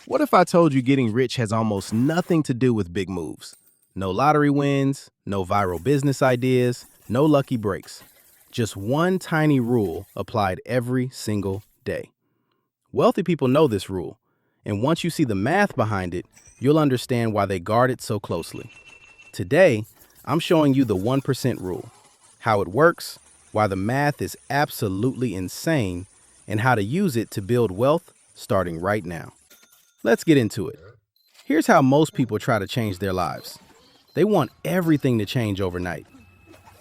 What if I told you getting rich has almost nothing to do with big moves? No lottery wins, no viral business ideas, no lucky breaks. Just one tiny rule applied every single day. Wealthy people know this rule, and once you see the math behind it, you'll understand why they guard it so closely. Today, I'm showing you the 1% rule, how it works, why the math is absolutely insane, and how to use it to build wealth starting right now. Let's get into it. Here's how most people try to change their lives. They want everything to change overnight.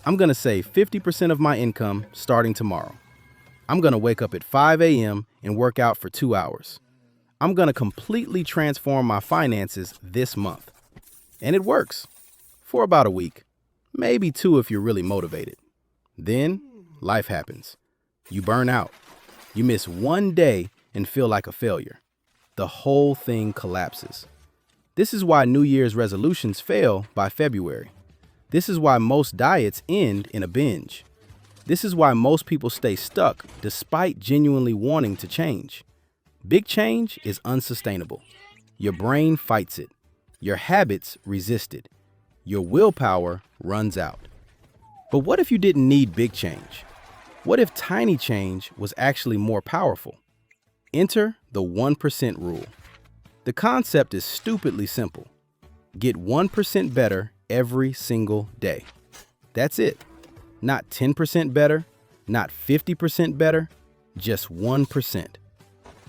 I'm going to save 50% of my income starting tomorrow. I'm going to wake up at 5 a.m. and work out for 2 hours. I'm going to completely transform my finances this month. And it works. For about a week. Maybe 2 if you're really motivated. Then, life happens. You burn out. You miss one day and feel like a failure. The whole thing collapses. This is why New Year's resolutions fail by February. This is why most diets end in a binge. This is why most people stay stuck despite genuinely wanting to change. Big change is unsustainable. Your brain fights it. Your habits resist it. Your willpower runs out. But what if you didn't need big change? What if tiny change was actually more powerful? Enter the 1% rule. The concept is stupidly simple. Get 1% better every single day. That's it. Not 10% better, not 50% better, just 1%.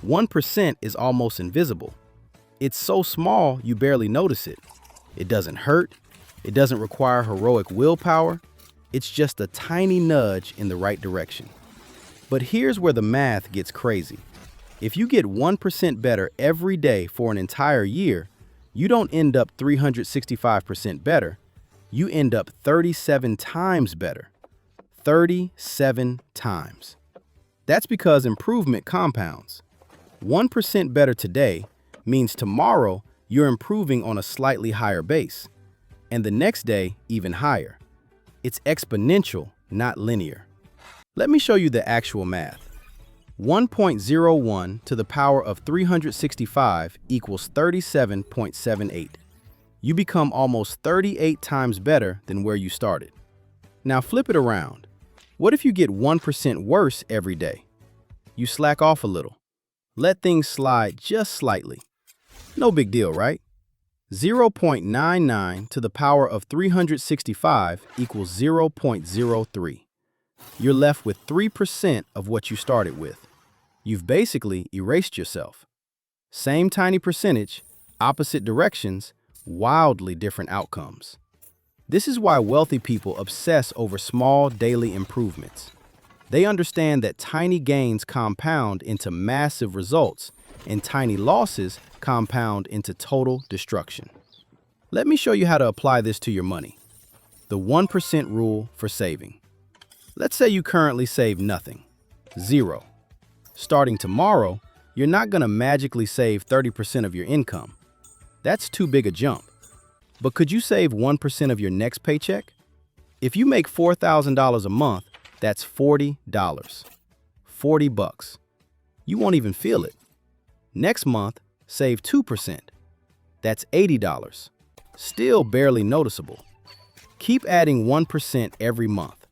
1% is almost invisible. It's so small you barely notice it. It doesn't hurt. It doesn't require heroic willpower. It's just a tiny nudge in the right direction. But here's where the math gets crazy. If you get 1% better every day for an entire year, you don't end up 365% better. You end up 37 times better. 37 times. That's because improvement compounds. 1% better today means tomorrow you're improving on a slightly higher base, and the next day even higher. It's exponential, not linear. Let me show you the actual math. 1.01 to the power of 365 equals 37.78. You become almost 38 times better than where you started. Now flip it around. What if you get 1% worse every day? You slack off a little. Let things slide just slightly. No big deal, right? 0.99 to the power of 365 equals 0.03. You're left with 3% of what you started with. You've basically erased yourself. Same tiny percentage, opposite directions, wildly different outcomes. This is why wealthy people obsess over small daily improvements. They understand that tiny gains compound into massive results, and tiny losses compound into total destruction. Let me show you how to apply this to your money. The 1% rule for saving. Let's say you currently save nothing. Zero. Starting tomorrow, you're not going to magically save 30% of your income. That's too big a jump. But could you save 1% of your next paycheck? If you make $4,000 a month, that's $40. $40. You won't even feel it. Next month, save 2%. That's $80. Still barely noticeable. Keep adding 1% every month.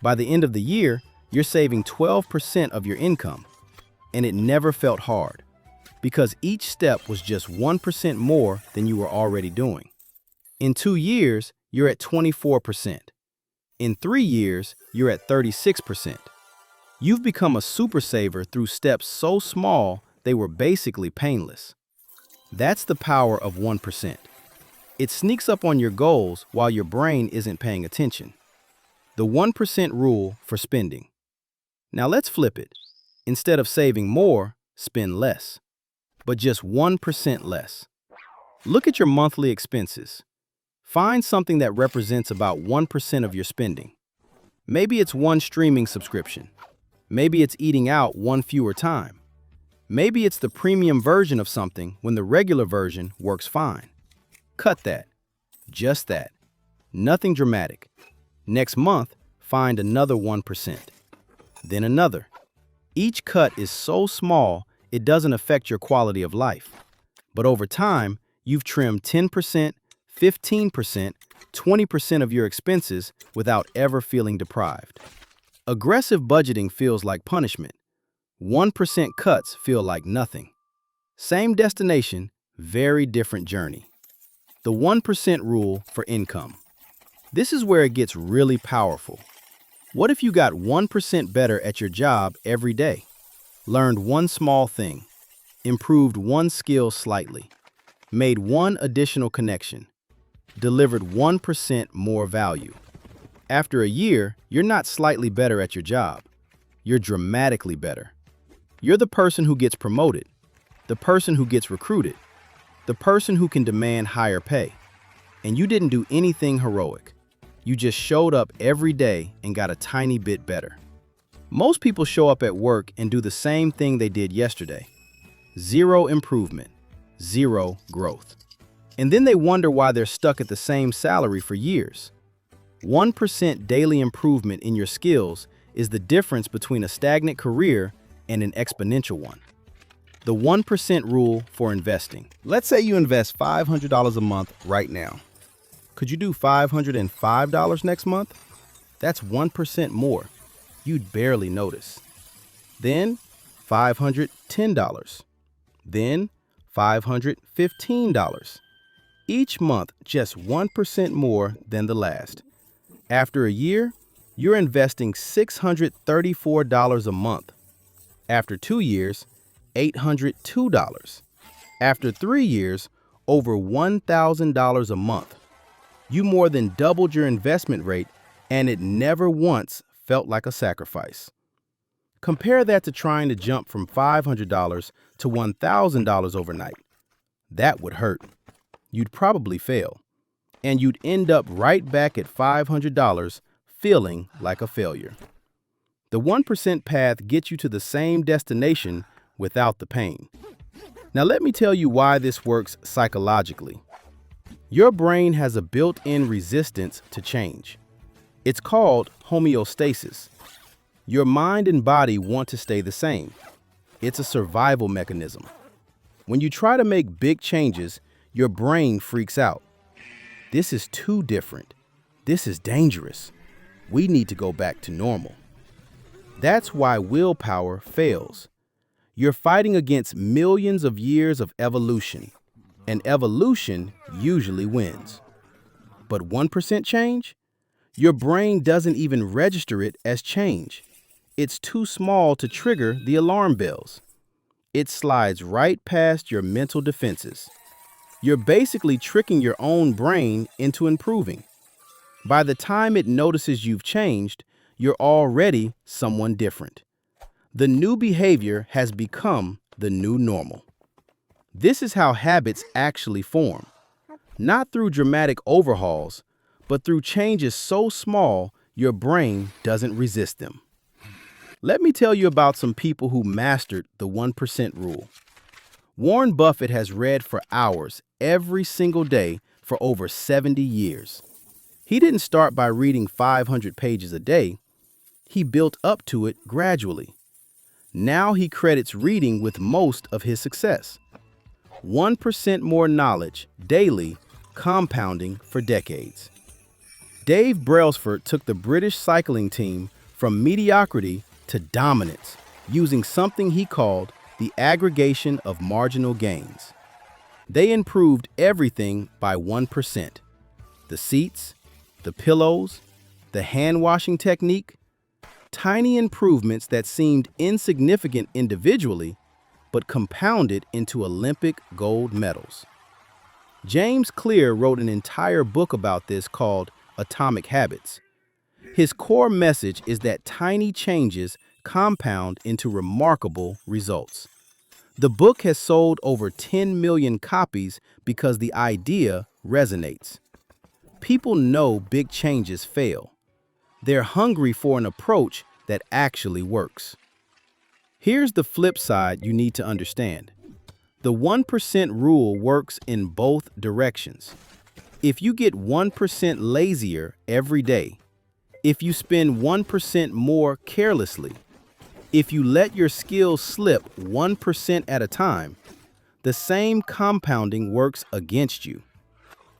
By the end of the year, you're saving 12% of your income. And it never felt hard, because each step was just 1% more than you were already doing. In 2 years, you're at 24%. In 3 years, you're at 36%. You've become a super saver through steps so small they were basically painless. That's the power of 1%. It sneaks up on your goals while your brain isn't paying attention. The 1% rule for spending. Now let's flip it. Instead of saving more, spend less. But just 1% less. Look at your monthly expenses. Find something that represents about 1% of your spending. Maybe it's one streaming subscription. Maybe it's eating out one fewer time. Maybe it's the premium version of something when the regular version works fine. Cut that. Just that. Nothing dramatic. Next month, find another 1%. Then another. Each cut is so small, it doesn't affect your quality of life. But over time, you've trimmed 10%, 15%, 20% of your expenses without ever feeling deprived. Aggressive budgeting feels like punishment. 1% cuts feel like nothing. Same destination, very different journey. The 1% rule for income. This is where it gets really powerful. What if you got 1% better at your job every day? Learned one small thing, improved one skill slightly, made one additional connection, delivered 1% more value. After a year, you're not slightly better at your job. You're dramatically better. You're the person who gets promoted, the person who gets recruited, the person who can demand higher pay. And you didn't do anything heroic. You just showed up every day and got a tiny bit better. Most people show up at work and do the same thing they did yesterday. Zero improvement, zero growth. And then they wonder why they're stuck at the same salary for years. 1% daily improvement in your skills is the difference between a stagnant career and an exponential one. The 1% rule for investing. Let's say you invest $500 a month right now. Could you do $505 next month? That's 1% more. You'd barely notice. Then $510. Then $515. Each month, just 1% more than the last. After a year, you're investing $634 a month. After 2 years, $802. After 3 years, over $1,000 a month. You more than doubled your investment rate, and it never once felt like a sacrifice. Compare that to trying to jump from $500 to $1,000 overnight. That would hurt. You'd probably fail. And you'd end up right back at $500 feeling like a failure. The 1% path gets you to the same destination without the pain. Now let me tell you why this works psychologically. Your brain has a built-in resistance to change. It's called homeostasis. Your mind and body want to stay the same. It's a survival mechanism. When you try to make big changes, your brain freaks out. This is too different. This is dangerous. We need to go back to normal. That's why willpower fails. You're fighting against millions of years of evolution, and evolution usually wins. But 1% change? Your brain doesn't even register it as change. It's too small to trigger the alarm bells. It slides right past your mental defenses. You're basically tricking your own brain into improving. By the time it notices you've changed, you're already someone different. The new behavior has become the new normal. This is how habits actually form, not through dramatic overhauls, but through changes so small your brain doesn't resist them. Let me tell you about some people who mastered the 1% rule. Warren Buffett has read for hours every single day for over 70 years. He didn't start by reading 500 pages a day. He built up to it gradually. Now he credits reading with most of his success. 1% more knowledge daily, compounding for decades. Dave Brailsford took the British cycling team from mediocrity to dominance using something he called the aggregation of marginal gains. They improved everything by 1%. The seats, the pillows, the hand-washing technique, tiny improvements that seemed insignificant individually, but compounded into Olympic gold medals. James Clear wrote an entire book about this called Atomic Habits. His core message is that tiny changes compound into remarkable results. The book has sold over 10 million copies because the idea resonates. People know big changes fail. They're hungry for an approach that actually works. Here's the flip side you need to understand. The 1% rule works in both directions. If you get 1% lazier every day, if you spend 1% more carelessly, if you let your skills slip 1% at a time, The same compounding works against you.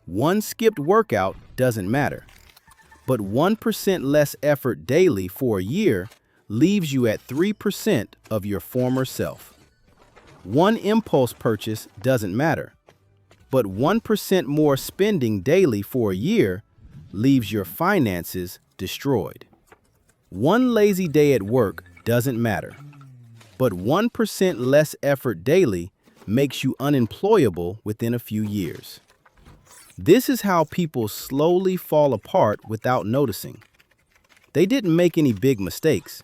One skipped workout doesn't matter, but 1% less effort daily for a year leaves you at 3% of your former self. One impulse purchase doesn't matter, but 1% more spending daily for a year leaves your finances destroyed. One lazy day at work doesn't matter, but 1% less effort daily makes you unemployable within a few years. This is how people slowly fall apart without noticing. They didn't make any big mistakes.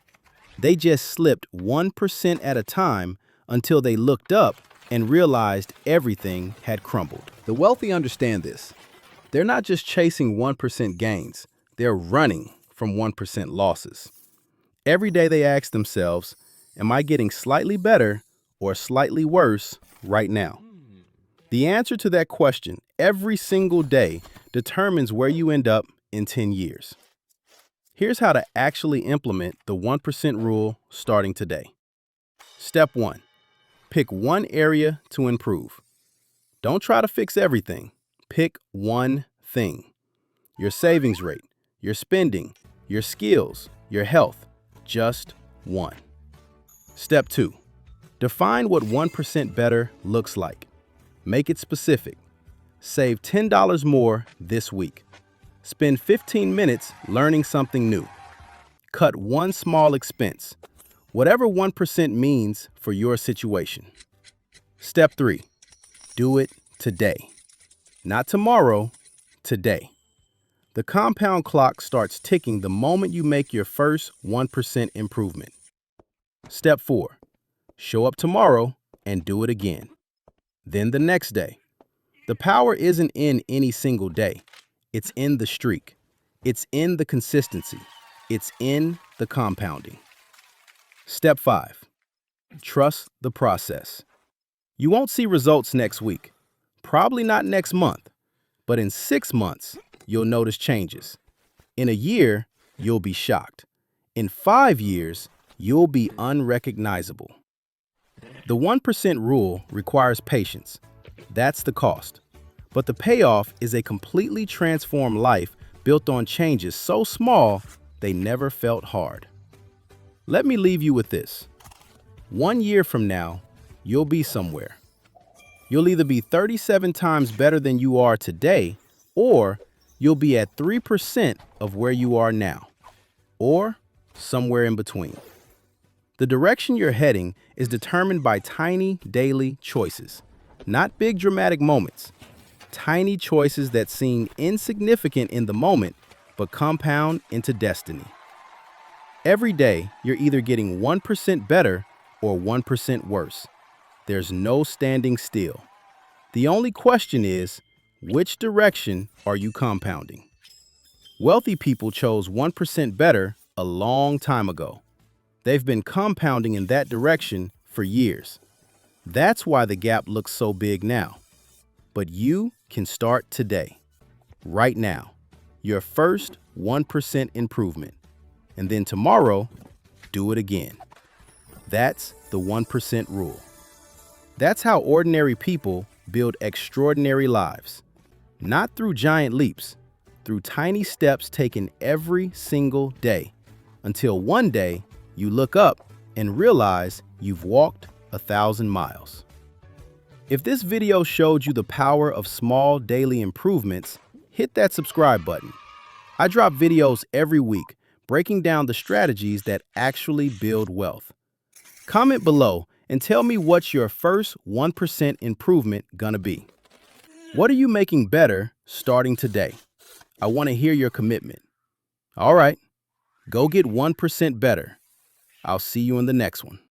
They just slipped 1% at a time until they looked up and realized everything had crumbled. The wealthy understand this. They're not just chasing 1% gains, they're running from 1% losses. Every day they ask themselves, am I getting slightly better or slightly worse right now? The answer to that question every single day determines where you end up in 10 years. Here's how to actually implement the 1% rule starting today. Step 1. Pick one area to improve. Don't try to fix everything. Pick one thing. Your savings rate, your spending, your skills, your health. Just one. Step 2. Define what 1% better looks like. Make it specific. Save $10 more this week. Spend 15 minutes learning something new. Cut one small expense, whatever 1% means for your situation. Step 3. Do it today. Not tomorrow, today. The compound clock starts ticking the moment you make your first 1% improvement. Step 4. Show up tomorrow and do it again. Then the next day. The power isn't in any single day. It's in the streak. It's in the consistency. It's in the compounding. Step 5. Trust the process. You won't see results next week, probably not next month, but in 6 months, you'll notice changes. In a year, you'll be shocked. In 5 years, you'll be unrecognizable. The 1% rule requires patience. That's the cost. But the payoff is a completely transformed life built on changes so small they never felt hard. Let me leave you with this. 1 year from now, you'll be somewhere. You'll either be 37 times better than you are today, or you'll be at 3% of where you are now, or somewhere in between. The direction you're heading is determined by tiny daily choices, not big dramatic moments. Tiny choices that seem insignificant in the moment, but compound into destiny. Every day, you're either getting 1% better or 1% worse. There's no standing still. The only question is, which direction are you compounding? Wealthy people chose 1% better a long time ago. They've been compounding in that direction for years. That's why the gap looks so big now. But you can start today, right now, your first 1% improvement. And then tomorrow, do it again. That's the 1% rule. That's how ordinary people build extraordinary lives. Not through giant leaps, through tiny steps taken every single day, until one day you look up and realize you've walked 1,000 miles. If this video showed you the power of small daily improvements, hit that subscribe button. I drop videos every week breaking down the strategies that actually build wealth. Comment below and tell me what's your first 1% improvement gonna be. What are you making better starting today? I want to hear your commitment. All right, go get 1% better. I'll see you in the next one.